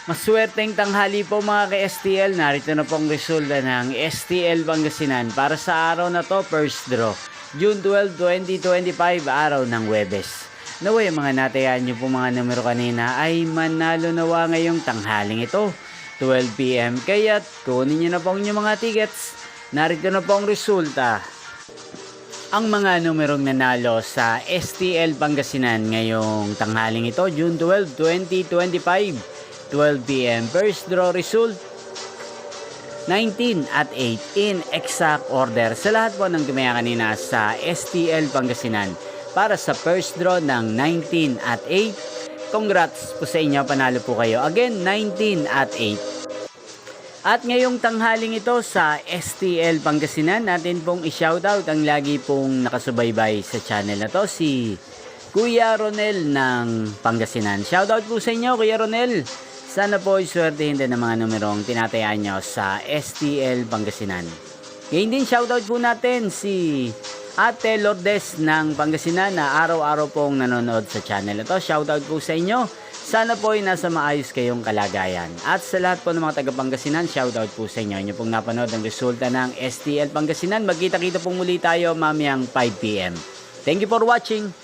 Maswerteng tanghali po mga ka-STL. Narito na pong resulta ng STL Pangasinan para sa araw na to, first draw. June 12, 2025, araw ng Huwebes. Naway mga natayaan nyo po mga numero kanina ay manalo nawa ngayong tanghaling ito, 12 PM. Kaya't kunin nyo na po inyong mga tickets. Narito na po ang resulta. Ang mga numerong nanalo sa STL Pangasinan ngayong tanghaling ito, June 12, 2025. 12 PM. First draw result 19 at 8 in exact order sa lahat po ng tumaya kanina sa STL Pangasinan para sa first draw ng 19 at 8. Congrats po sa inyo, panalo po kayo. Again, 19 at 8. At ngayong tanghaling ito sa STL Pangasinan, natin pong i-shoutout ang lagi pong nakasubaybay sa channel na to, si Kuya Ronel ng Pangasinan. Shoutout po sa inyo, Kuya Ronel. Sana po iswertehin din ng mga numerong tinatayaan nyo sa STL Pangasinan. Ngayon din shoutout po natin si Ate Lourdes ng Pangasinan na araw-araw pong nanonood sa channel ito. Shoutout po sa inyo. Sana po ay nasa maayos kayong kalagayan. At sa lahat po ng mga taga Pangasinan, shoutout po sa inyo. Inyo pong napanood ang resulta ng STL Pangasinan. Magkita-kita pong muli tayo mamayang 5 PM. Thank you for watching.